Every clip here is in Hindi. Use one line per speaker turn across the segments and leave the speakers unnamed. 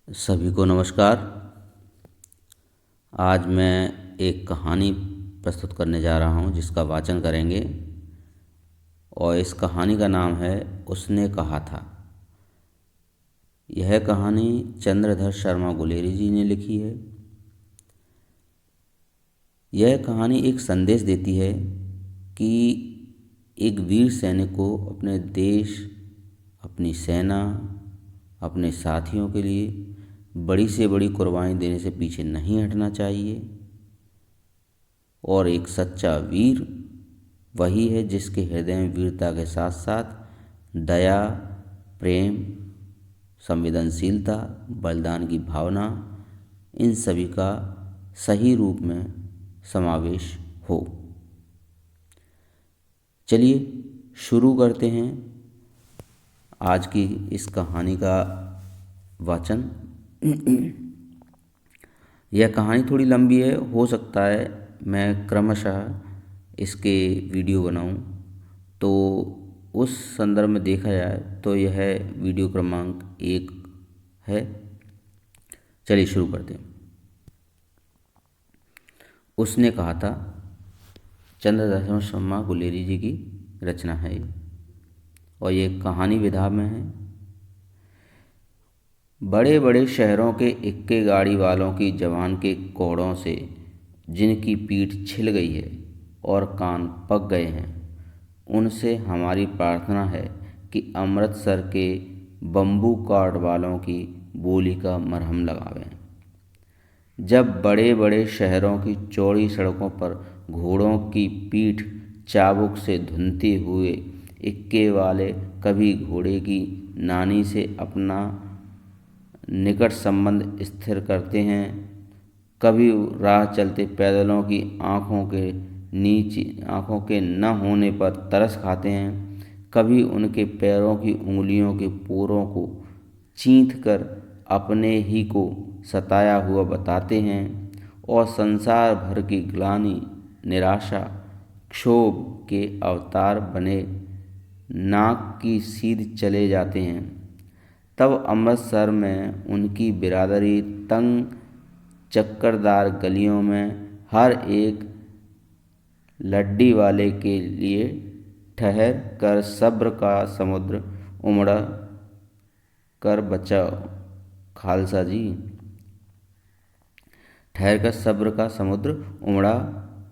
सभी को नमस्कार। आज मैं एक कहानी प्रस्तुत करने जा रहा हूँ जिसका वाचन करेंगे और इस कहानी का नाम है उसने कहा था। यह कहानी चंद्रधर शर्मा गुलेरी जी ने लिखी है। यह कहानी एक संदेश देती है कि एक वीर सैनिक को अपने देश, अपनी सेना, अपने साथियों के लिए बड़ी से बड़ी कुर्बानी देने से पीछे नहीं हटना चाहिए। और एक सच्चा वीर वही है जिसके हृदय में वीरता के साथ साथ दया, प्रेम, संवेदनशीलता, बलिदान की भावना, इन सभी का सही रूप में समावेश हो। चलिए शुरू करते हैं आज की इस कहानी का वाचन। यह कहानी थोड़ी लंबी है, हो सकता है मैं क्रमशः इसके वीडियो बनाऊं, तो उस संदर्भ में देखा जाए तो यह वीडियो क्रमांक 1 है। चलिए शुरू करते हैं। उसने कहा था, चंद्रधर शर्मा गुलेरी जी की रचना है ये, और ये कहानी विधा में है। बड़े बड़े शहरों के इक्के गाड़ी वालों की जवान के कोड़ों से जिनकी पीठ छिल गई है और कान पक गए हैं, उनसे हमारी प्रार्थना है कि अमृतसर के बम्बू कार्ड वालों की बोली का मरहम लगावें। जब बड़े बड़े शहरों की चौड़ी सड़कों पर घोड़ों की पीठ चाबुक से धुनते हुए इक्के वाले कभी घोड़े की नानी से अपना निकट संबंध स्थिर करते हैं, कभी राह चलते पैदलों की आँखों के न होने पर तरस खाते हैं, कभी उनके पैरों की उंगलियों के पोरों को चींथ कर अपने ही को सताया हुआ बताते हैं, और संसार भर की ग्लानि, निराशा, क्षोभ के अवतार बने नाक की सीध चले जाते हैं। तब अमृतसर में उनकी बिरादरी तंग चक्करदार गलियों में हर एक लड्डी वाले के लिए ठहर कर सब्र का समुद्र उमड़ा कर बचाओ खालसा जी, ठहर कर सब्र का समुद्र उमड़ा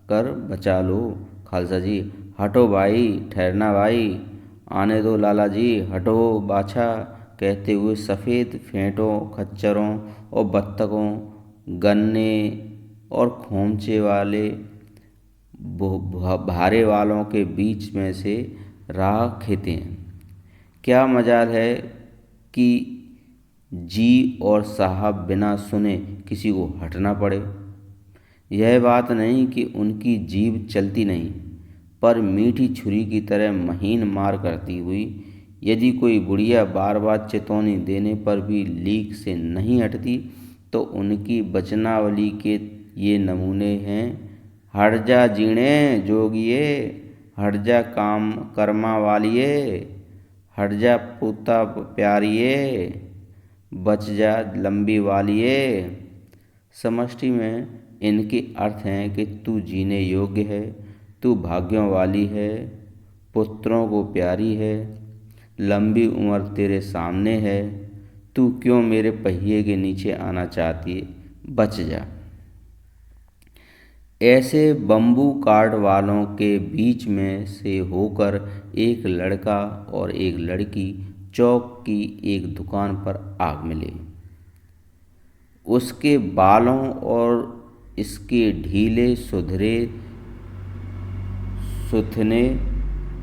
कर बचा लो खालसा जी। हटो भाई, ठहरना भाई, आने दो लाला जी, हटो बाछा, कहते हुए सफ़ेद फेंटों, खच्चरों और बत्तखों, गन्ने और खोमचे वाले भारे वालों के बीच में से राह खेते हैं। क्या मजाल है कि जी और साहब बिना सुने किसी को हटना पड़े। यह बात नहीं कि उनकी जीभ चलती नहीं, पर मीठी छुरी की तरह महीन मार करती हुई यदि कोई बुढ़िया बार बार चेतावनी देने पर भी लीक से नहीं हटती, तो उनकी वचनावली के ये नमूने हैं। हट जा जीणे जोगिए, हट जा काम कर्मा वालिए, हट जा पूता प्यारिए, बच जा लंबी वालिए। समष्टि में इनके अर्थ हैं कि तू जीने योग्य है, तू भाग्यों वाली है, पुत्रों को प्यारी है, लंबी उम्र तेरे सामने है, तू क्यों मेरे पहिए के नीचे आना चाहती है, बच जा। ऐसे बम्बू कार्ड वालों के बीच में से होकर एक लड़का और एक लड़की चौक की एक दुकान पर आ मिले। उसके बालों और इसके ढीले सुधरे सुथने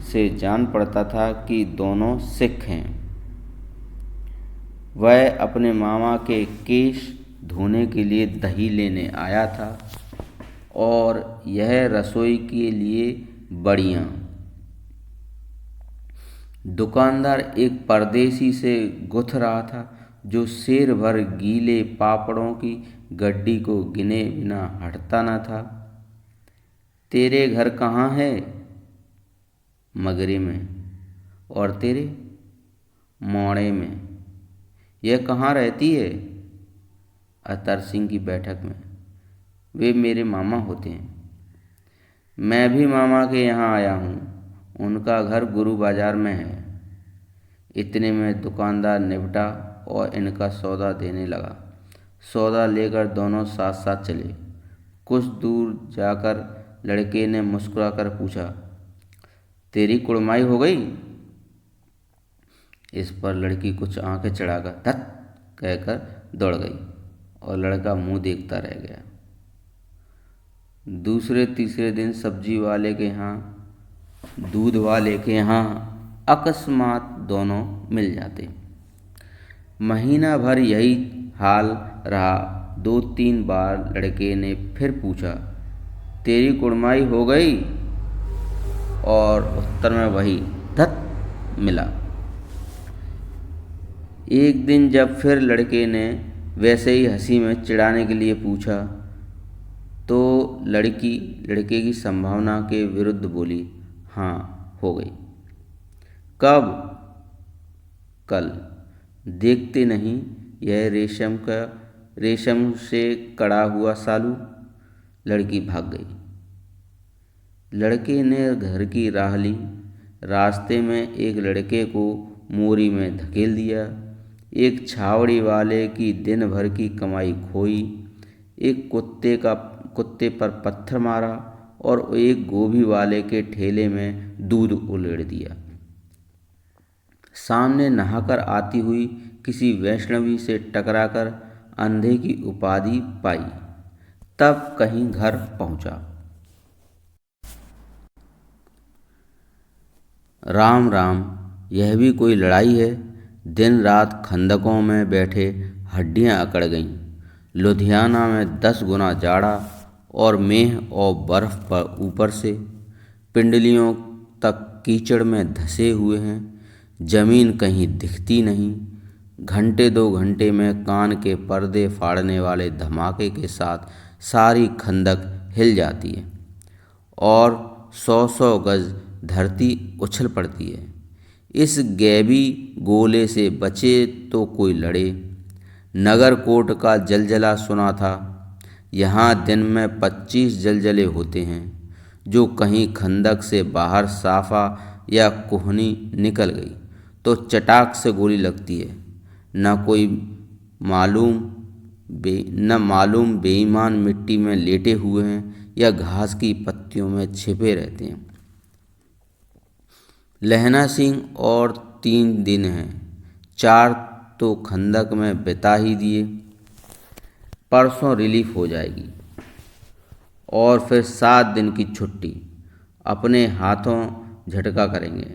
से जान पड़ता था कि दोनों सिख हैं। वह अपने मामा के केश धोने के लिए दही लेने आया था और यह रसोई के लिए बड़ियाँ। दुकानदार एक परदेसी से गुथ रहा था जो शेर भर गीले पापड़ों की गड्डी को गिने बिना हटता न था। तेरे घर कहाँ है? मगरे में। और तेरे? मोड़े में। यह कहाँ रहती है? अतर सिंह की बैठक में। वे मेरे मामा होते हैं। मैं भी मामा के यहाँ आया हूँ। उनका घर गुरु बाजार में है। इतने में दुकानदार निपटा और इनका सौदा देने लगा। सौदा लेकर दोनों साथ साथ चले। कुछ दूर जाकर लड़के ने मुस्कुराकर पूछा, तेरी कुड़माई हो गई? इस पर लड़की कुछ आंखें चढ़ाकर धत कहकर दौड़ गई और लड़का मुंह देखता रह गया। दूसरे तीसरे दिन सब्जी वाले के यहाँ, दूध वाले के यहाँ अकस्मात दोनों मिल जाते। महीना भर यही हाल रहा। 2-3 बार लड़के ने फिर पूछा, तेरी कुड़माई हो गई? और उत्तर में वही धत मिला। एक दिन जब फिर लड़के ने वैसे ही हंसी में चिढ़ाने के लिए पूछा तो लड़की लड़के की संभावना के विरुद्ध बोली, हाँ हो गई। कब? कल। देखते नहीं यह रेशम से कड़ा हुआ सालू? लड़की भाग गई। लड़के ने घर की राह ली। रास्ते में एक लड़के को मोरी में धकेल दिया। एक छावड़ी वाले की दिन भर की कमाई खोई। एक कुत्ते पर पत्थर मारा और एक गोभी वाले के ठेले में दूध उलेड़ दिया। सामने नहाकर आती हुई किसी वैष्णवी से टकराकर अंधे की उपाधि पाई। तब कहीं घर पहुंचा। राम राम, यह भी कोई लड़ाई है? दिन रात खंदकों में बैठे हड्डियां अकड़ गईं। लुधियाना में 10 गुना जाड़ा और मेह और बर्फ पर ऊपर से पिंडलियों तक कीचड़ में धंसे हुए हैं। जमीन कहीं दिखती नहीं। घंटे 2 घंटे में कान के पर्दे फाड़ने वाले धमाके के साथ सारी खंदक हिल जाती है और 100-100 गज धरती उछल पड़ती है। इस गैबी गोले से बचे तो कोई लड़े। नगरकोट का जलजला सुना था। यहाँ दिन में 25 जलजले होते हैं। जो कहीं खंदक से बाहर साफा या कोहनी निकल गई तो चटाक से गोली लगती है। न मालूम बेईमान मिट्टी में लेटे हुए हैं या घास की पत्तियों में छिपे रहते हैं। लहना सिंह और 3 दिन हैं। 4 तो खंदक में बिता ही दिए। परसों रिलीफ हो जाएगी और फिर 7 दिन की छुट्टी। अपने हाथों झटका करेंगे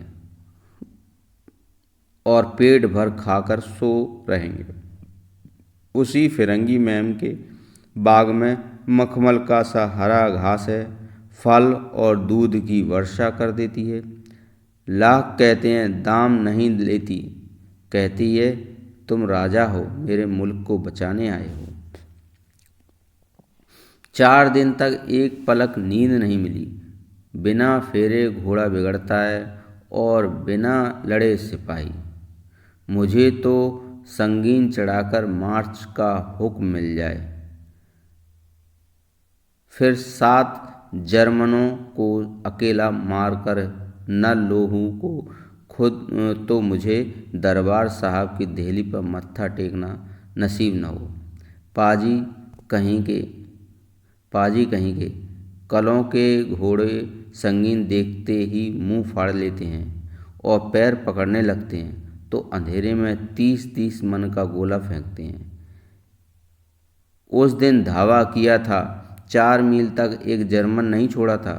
और पेट भर खाकर सो रहेंगे। उसी फिरंगी मैम के बाग में मखमल का सा हरा घास है। फल और दूध की वर्षा कर देती है। लाख कहते हैं, दाम नहीं लेती। कहती है, तुम राजा हो, मेरे मुल्क को बचाने आए हो। 4 दिन तक एक पलक नींद नहीं मिली। बिना फेरे घोड़ा बिगड़ता है और बिना लड़े सिपाही। मुझे तो संगीन चढ़ाकर मार्च का हुक्म मिल जाए। फिर 7 जर्मनों को अकेला मारकर न लोहू को खुद तो मुझे दरबार साहब की देहली पर मत्था टेकना नसीब न हो। पाजी कहीं के कलों के घोड़े संगीन देखते ही मुंह फाड़ लेते हैं और पैर पकड़ने लगते हैं तो अंधेरे में 30-30 मन का गोला फेंकते हैं। उस दिन धावा किया था। 4 मील तक एक जर्मन नहीं छोड़ा था।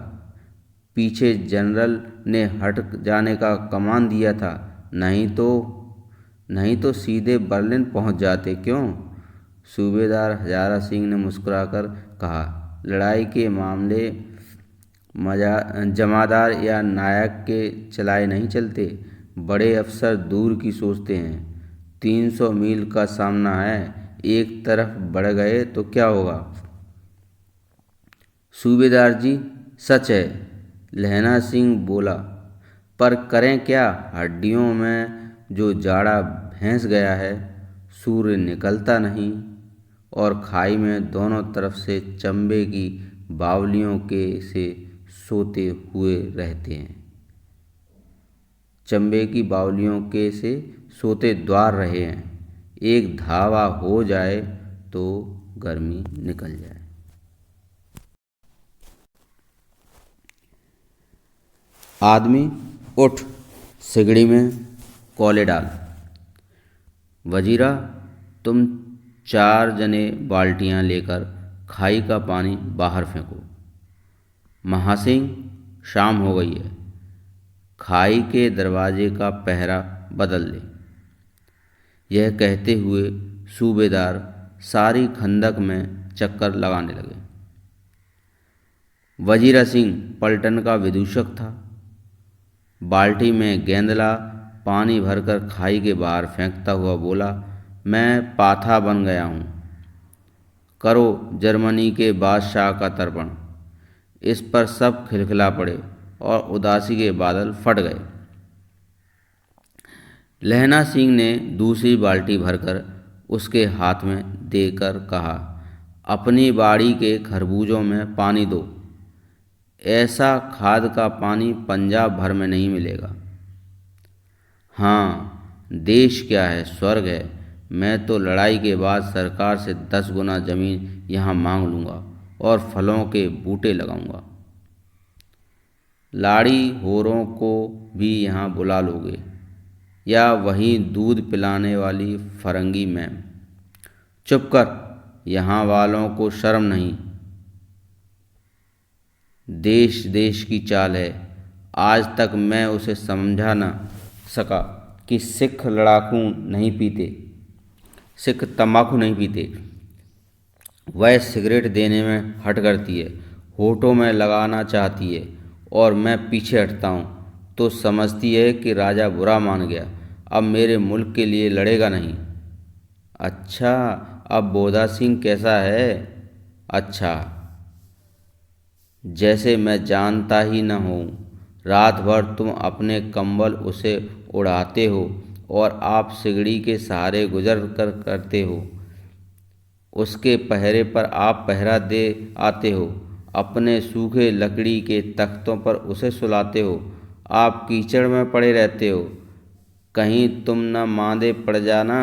पीछे जनरल ने हट जाने का कमान दिया था। नहीं तो सीधे बर्लिन पहुंच जाते। क्यों? सूबेदार हजारा सिंह ने मुस्कुराकर कहा, लड़ाई के मामले जमादार या नायक के चलाए नहीं चलते। बड़े अफसर दूर की सोचते हैं। 300 मील का सामना है। एक तरफ बढ़ गए तो क्या होगा? सूबेदार जी, सच है, लहना सिंह बोला, पर करें क्या? हड्डियों में जो जाड़ा भैंस गया है। सूर्य निकलता नहीं। और खाई में दोनों तरफ से चंबे की बावलियों के से सोते हुए रहते हैं। चंबे की बावलियों के से सोते द्वार रहे हैं, एक धावा हो जाए तो गर्मी निकल जाए। आदमी उठ, सिगड़ी में कोले डाल। वजीरा, तुम 4 जने बाल्टियां लेकर खाई का पानी बाहर फेंको। महासिंह, शाम हो गई है, खाई के दरवाजे का पहरा बदल दे। यह कहते हुए सूबेदार सारी खंदक में चक्कर लगाने लगे। वजीरा सिंह पलटन का विदूषक था। बाल्टी में गेंदला पानी भरकर खाई के बाहर फेंकता हुआ बोला, मैं पाथा बन गया हूँ। करो जर्मनी के बादशाह का तर्पण। इस पर सब खिलखिला पड़े और उदासी के बादल फट गए। लहना सिंह ने दूसरी बाल्टी भरकर उसके हाथ में देकर कहा, अपनी बाड़ी के खरबूजों में पानी दो। ऐसा खाद का पानी पंजाब भर में नहीं मिलेगा। हाँ, देश क्या है, स्वर्ग है। मैं तो लड़ाई के बाद सरकार से 10 गुना जमीन यहाँ मांग लूँगा और फलों के बूटे लगाऊंगा। लाड़ी होरों को भी यहाँ बुला लोगे, या वहीं दूध पिलाने वाली फरंगी मैम। चुप कर, यहाँ वालों को शर्म नहीं। देश देश की चाल है। आज तक मैं उसे समझा न सका कि सिख लड़ाकू नहीं पीते, सिख तंबाकू नहीं पीते। वह सिगरेट देने में हट करती है, होठों में लगाना चाहती है और मैं पीछे हटता हूँ तो समझती है कि राजा बुरा मान गया, अब मेरे मुल्क के लिए लड़ेगा नहीं। अच्छा, अब बोधा सिंह कैसा है? अच्छा, जैसे मैं जानता ही न हूँ। रात भर तुम अपने कंबल उसे उड़ाते हो और आप सिगड़ी के सहारे गुजर कर करते हो। उसके पहरे पर आप पहरा दे आते हो, अपने सूखे लकड़ी के तख्तों पर उसे सुलाते हो। आप कीचड़ में पड़े रहते हो, कहीं तुम न मांदे पड़ जाना।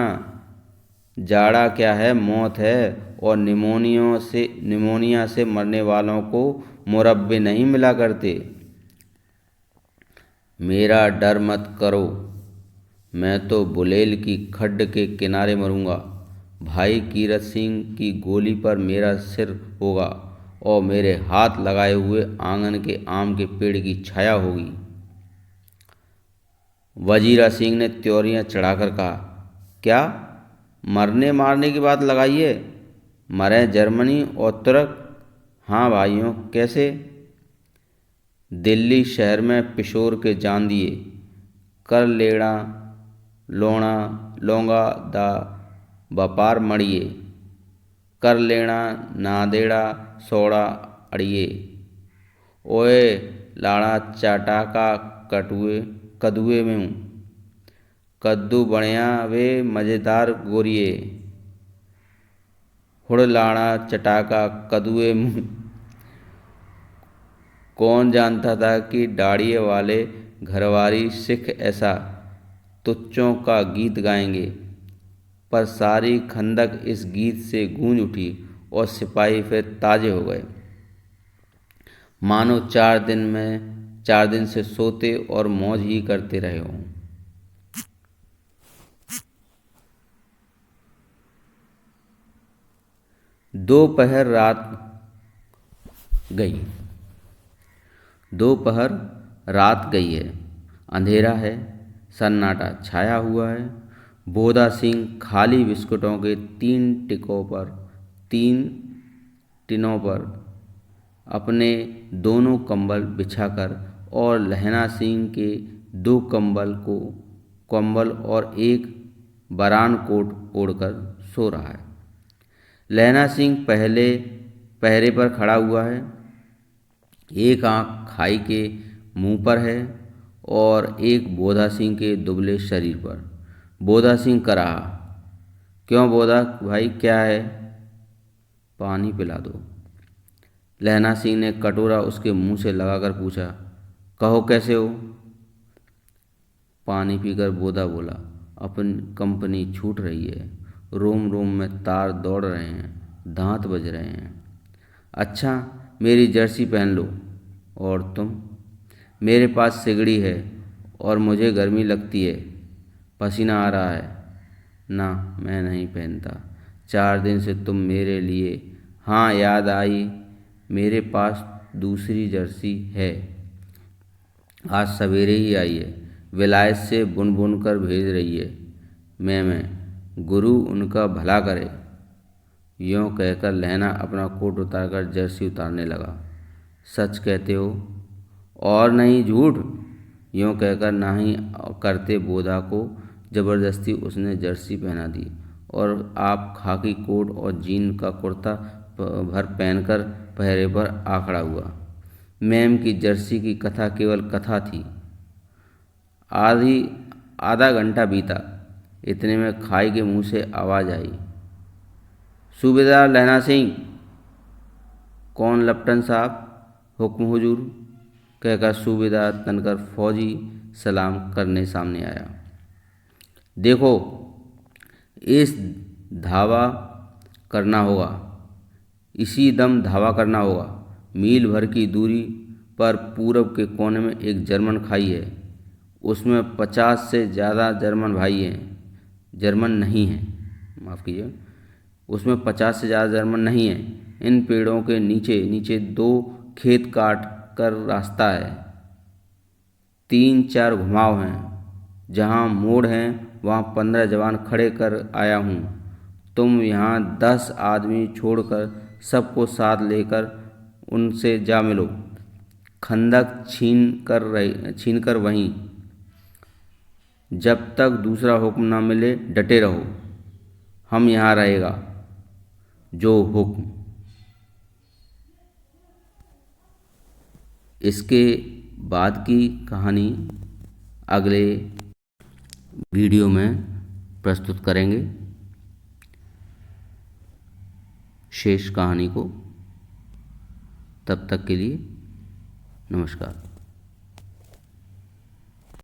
जाड़ा क्या है, मौत है, और निमोनिया से मरने वालों को मुरब्बे नहीं मिला करते। मेरा डर मत करो, मैं तो बुलेल की खड्ड के किनारे मरूंगा। भाई कीरत सिंह की गोली पर मेरा सिर होगा और मेरे हाथ लगाए हुए आंगन के आम के पेड़ की छाया होगी। वजीरा सिंह ने त्योरियां चढ़ाकर कहा, क्या मरने मारने की बात लगाई है? मरे जर्मनी और तुर्क। हाँ भाइयों, कैसे? दिल्ली शहर में पिशोर के जान दिए, कर लेना लोना लोंगा दा व्यापार मड़िए, कर लेना नादेड़ा सोड़ा अड़िए। ओए लाड़ा चाटा का कदुए में हूँ, कद्दू बढ़िया वे मज़ेदार गोरिए। हुड़ लाड़ा चटाका कदुए मुँह। कौन जानता था कि दाढ़ी वाले घरवारी सिख ऐसा तुच्चों का गीत गाएंगे। पर सारी खंदक इस गीत से गूंज उठी और सिपाही फिर ताजे हो गए, मानो 4 दिन से सोते और मौज ही करते रहे हों। दोपहर रात गई है, अंधेरा है, सन्नाटा छाया हुआ है। बोधा सिंह खाली बिस्कुटों के 3 टिनों पर अपने दोनों कंबल बिछाकर और लहना सिंह के 2 कंबल और एक बरान कोट ओढ़कर सो रहा है। लहना सिंह पहरे पर खड़ा हुआ है, एक आंख खाई के मुंह पर है और एक बोधा सिंह के दुबले शरीर पर। बोधा सिंह कहा, क्यों बोधा भाई, क्या है? पानी पिला दो। लहना सिंह ने कटोरा उसके मुंह से लगाकर पूछा, कहो कैसे हो? पानी पीकर बोधा बोला, अपनी कंपनी छूट रही है, रोम रोम में तार दौड़ रहे हैं, दांत बज रहे हैं। अच्छा, मेरी जर्सी पहन लो। और तुम? मेरे पास सिगड़ी है और मुझे गर्मी लगती है, पसीना आ रहा है। ना, मैं नहीं पहनता। 4 दिन से तुम मेरे लिए। हाँ, याद आई, मेरे पास दूसरी जर्सी है, आज सवेरे ही आई है, विलायत से बुन बुन कर भेज रही है। मैं गुरु उनका भला करे। यों कहकर लहना अपना कोट उतारकर जर्सी उतारने लगा। सच कहते हो? और नहीं झूठ? यों कहकर नहीं करते बोधा को जबरदस्ती उसने जर्सी पहना दी और आप खाकी कोट और जीन का कुर्ता भर पहनकर पहरे पर आ खड़ा हुआ। मैम की जर्सी की कथा केवल कथा थी। आधा घंटा बीता। इतने में खाई के मुंह से आवाज़ आई, सूबेदार लहना सिंह। कौन लेफ्टिनेंट साहब? हुक्म हुजूर, कहकर सूबेदार तनकर फौजी सलाम करने सामने आया। देखो, इस धावा करना होगा, इसी दम धावा करना होगा। मील भर की दूरी पर पूरब के कोने में एक जर्मन खाई है, उसमें 50 से ज़्यादा जर्मन भाई हैं। जर्मन नहीं हैं, माफ़ कीजिए, उसमें 50 से ज़्यादा जर्मन नहीं हैं। इन पेड़ों के नीचे नीचे 2 खेत काट कर रास्ता है, 3-4 घुमाव हैं, जहाँ मोड़ हैं वहाँ 15 जवान खड़े कर आया हूँ। तुम यहाँ 10 आदमी छोड़कर सबको साथ लेकर उनसे जा मिलो। खंदक छीन कर वहीं, जब तक दूसरा हुक्म न मिले डटे रहो। हम यहाँ रहेगा, जो हुक्म। इसके बाद की कहानी अगले वीडियो में प्रस्तुत करेंगे। शेष कहानी को, तब तक के लिए नमस्कार।